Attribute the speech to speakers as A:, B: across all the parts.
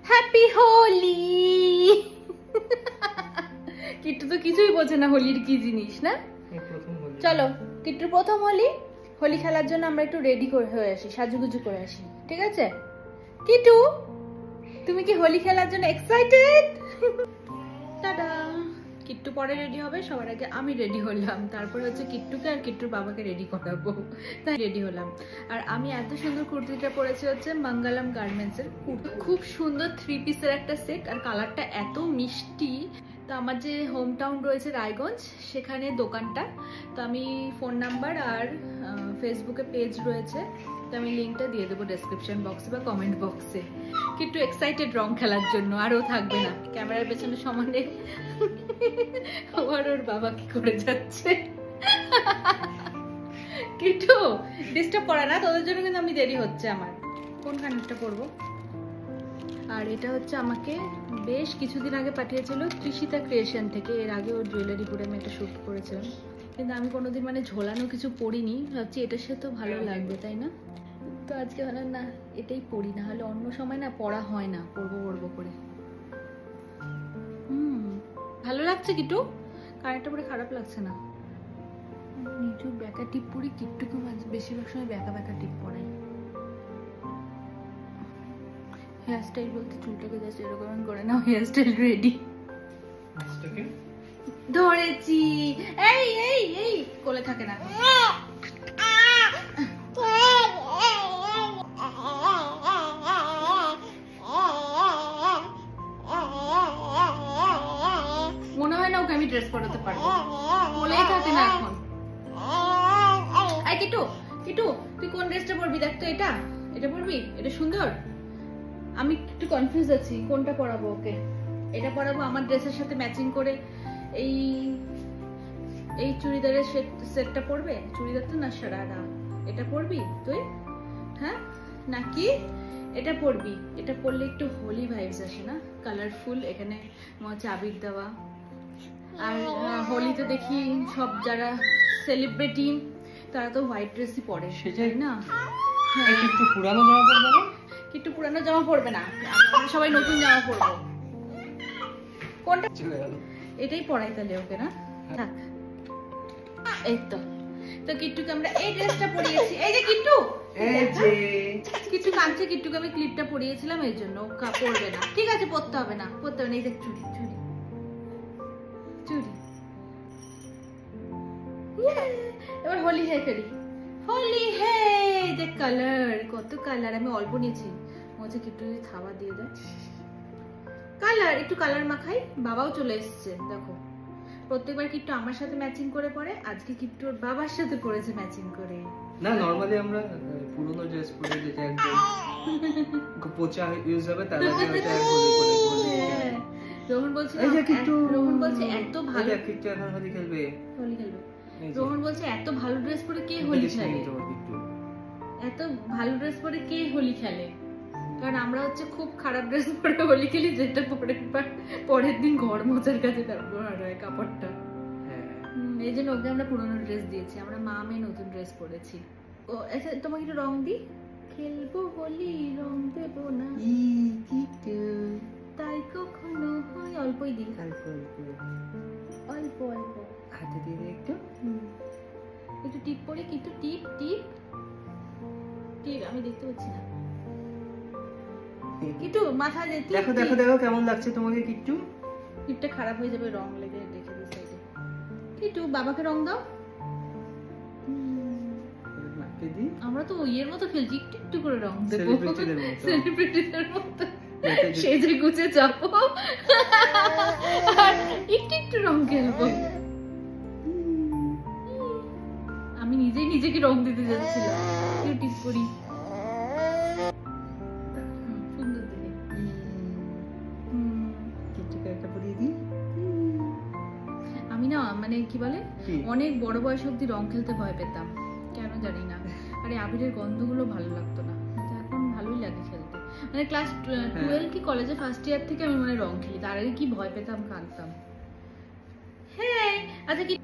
A: Happy Holi. Kittu তো কিছুই বোঝে না হোলির কি জিনিস না। চলো কিট্টুর প্রথম হোলি, হোলি খেলার জন্য আমরা একটু রেডি হয়ে আসি, সাজুগুজু করে আসি, ঠিক আছে? কিট্টু তুমি কি হোলি খেলার জন্য এক্সাইটেড? টাটা। কিট্টু পরে রেডি হবে, সবার আগে আমি রেডি হলাম, তারপরে হচ্ছে কিট্টুকে আর কিট্টুর বাবাকে রেডি করাবো, তাই রেডি হলাম। আর আমি এত সুন্দর কুর্তিটা পরেছি হচ্ছে মঙ্গলম গার্মেন্টস এর, খুব সুন্দর 3 পিসের একটা সেট, আর কালারটা এত মিষ্টি। তো আমার যে হোম টাউন রয়েছে রায়গঞ্জ, সেখানে দোকানটা, তো আমি ফোন নাম্বার আর ফেসবুকে পেজ রয়েছে, তো আমি লিঙ্কটা দিয়ে দেবো ডেসক্রিপশন বক্সে বা কমেন্ট বক্সে। কিট্টু এক্সাইটেড রং খেলার জন্য, আর ও থাকবে না ক্যামেরার পেছনে সমানে। ওর বাবা কি করে যাচ্ছে। কিট্টু ডিস্টার্ব করে না, তোদের জন্য কিন্তু আমি দেরি হচ্ছে আমার। কোন কানেরটা পরবো? আর এটা হচ্ছে আমাকে বেশ কিছুদিন আগে পাঠিয়েছিল ত্রিশিতা ক্রিয়েশন থেকে, এর আগে ওর জুয়েলারি পরে আমি একটা শ্যুট করেছিলাম, কিন্তু আমি কোনোদিন মানে ঝোলানো কিছু পরিনি, ভাবছি এটার সাথেও ভালো লাগবে তাই না? তো আজকে ভালো না এটাই পরি, না হলে অন্য সময় না পরা হয় না, পরবো করে। ভালো লাগছে কিট্টু, কানেরটা পরে খারাপ লাগছে না। নিচু ব্যাকা টিপ পরি, কিট্টুকে বেশিরভাগ সময় ব্যাকা টিপ পরাই। হেয়ার স্টাইল বলতে চুলটাকে জাস্ট এরকম করে নাও, হেয়ার স্টাইল রেডি। ধরেছি, এই এই এই কোলে থাকে না। মনে হয় না ওকে আমি ড্রেস পরাতে পারবো, কোলেই থাকে না এখন। এই কিট্টু, কিট্টু তুই কোন ড্রেসটা পরবি? দেখ তো, এটা পরবি? এটা সুন্দর। আমি একটু কনফিউজ আছি কোনটা পরাবো ওকে। এটা পরাবো আমার ড্রেসের সাথে ম্যাচিং করে, এই চুড়িদারের সেটটা পরবে, চুড়িদার তো না সারারা, এটা পরবি তুই? হ্যাঁ নাকি এটা পরবি? এটা পরলে একটু হোলি ভাইবস আসে না, কালারফুল, এখানে আবির দেওয়া। আর হোলি তো দেখি সব যারা সেলিব্রিটি তারা তো হোয়াইট ড্রেসই পরে, সেটাই না? হ্যাঁ একটু পুরানো জামা পরবে না? একটু পুরানো জামা পরবে না, আমরা সবাই নতুন জামা পরবো। কোনটা চলে গেল? এটাই পরাই তাহলে ওকে না? থাক। এই তো কিট্টুকে আমরা এই ড্রেসটা পরিয়েছি। এই যে কিট্টু, কিট্টু কাঁদছে, কিট্টুকে আমি ক্লিপটা পরিয়েছিলাম এই জন্য, পরবে না। ঠিক আছে পরতে হবে না, পরতে হবে না। এই যে চুড়ি চুড়ি চুড়ি। এবার হোলি হে করি, হোলি হে। যে কালার, কত কালার, আমি অল্প নিয়েছি, মজা কিট্টু যদি খাবার দিয়ে দেয়। কালার একটু কালার মাখাই, বাবাও চলে এসছে দেখো। প্রত্যেকবার কিট্টু আমার সাথে ম্যাচিং করে পরে, আজকে কিট্টু ওর বাবার সাথে পরেছে ম্যাচিং করে।
B: না নরমালি আমরা পুরনো ড্রেস পরে যেটা একদম পোচা ইউজ হবে, তাহলে ওটা হোলি করে।
A: রোহন বলছে, এই যে কিট্টু, রোহন বলছে এত ভালো,
B: কিট্টু এখন হোলি খেলবে,
A: হোলি খেলবে। রোহন বলছে এত ভালো ড্রেস পরে কে হোলি খেলে, এত ভালো ড্রেস পরে কে হোলি খেলে? কারণ আমরা হচ্ছে খুব খারাপ ড্রেস পরে হোলি খেলি, যেটা পরের দিন ঘর মোছার কাছে ব্যবহার হয় কাপড়টা। এই জন্য ওকে আমরা পুরোনো ড্রেস দিয়েছি, আমরা মা মেয়ে নতুন ড্রেস পরেছি। ও আচ্ছা তোমাকে একটু রং দিই, খেলবো হোলি রং দেবো না তাই কখনো হয়, অল্পই দিই, অল্প অল্প
B: হাতে দিয়ে দিই একটু,
A: একটু টিপ পরি, কিন্তু টিপ টিপ টিপ আমি দেখতে পাচ্ছি না। কিট্টু মাথায় দে,
B: দেখো দেখো দেখো কেমন লাগছে তোমাকে কিট্টু?
A: টিপটা খারাপ হয়ে যাবে, রং লেগে দেখে দিই সাইডে। কিট্টু বাবাকে রং দাও। আমরা তো ইয়ের মতো খেলছি, একটু একটু করে রং দেবো, সেলিব্রিটিদের মতো সেজে গুজে যাবো আর একটু একটু রং খেলবো। আমি নিজেই নিজেকে রং দিতে যাচ্ছিলাম, টিপ করি সুন্দর দেখে। আমি না মানে কি বলে, অনেক বড় বয়স অব্দি রং খেলতে ভয় পেতাম, কেন জানি না। আরে আবিরের গন্ধগুলো ভালো লাগতো না, এখন ভালোই লাগে খেলতে। মানে ক্লাস 12 কি কলেজে ফার্স্ট ইয়ার থেকে আমি মানে রং খেলি, তার আগে কি ভয় পেতাম, কাঁদতাম। হ্যাঁ আচ্ছা কি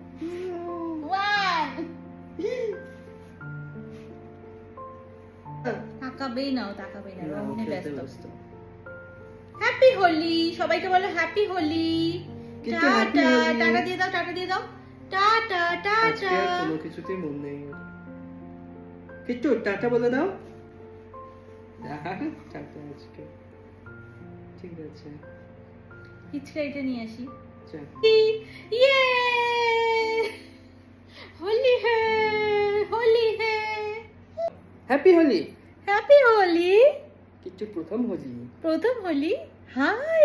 A: তাকাবেই না, রং নিয়ে ব্যস্ত। হ্যাপি হোলি, সবাইকে বলো হ্যাপি হোলি।
B: কিন্তু happy
A: টাটা,
B: হোলি।
A: টাটা দিয়ে দাও, টাটা দিয়ে দাও, টাটা
B: আজকে
A: টাটা।
B: আর কোনো কিছুতেই মন নেই ওর। কিট্টু টাটা বলে দাও। টাটা আজকে। ঠিক আছে।
A: হিচকা এটা নিয়ে আসি।
B: চল।
A: ইয়ে হোলি হে, হোলি হে,
B: হ্যাপি হোলি।
A: হ্যাপি হোলি।
B: কিট্টু প্রথম হোলি।
A: প্রথম হোলি। হাই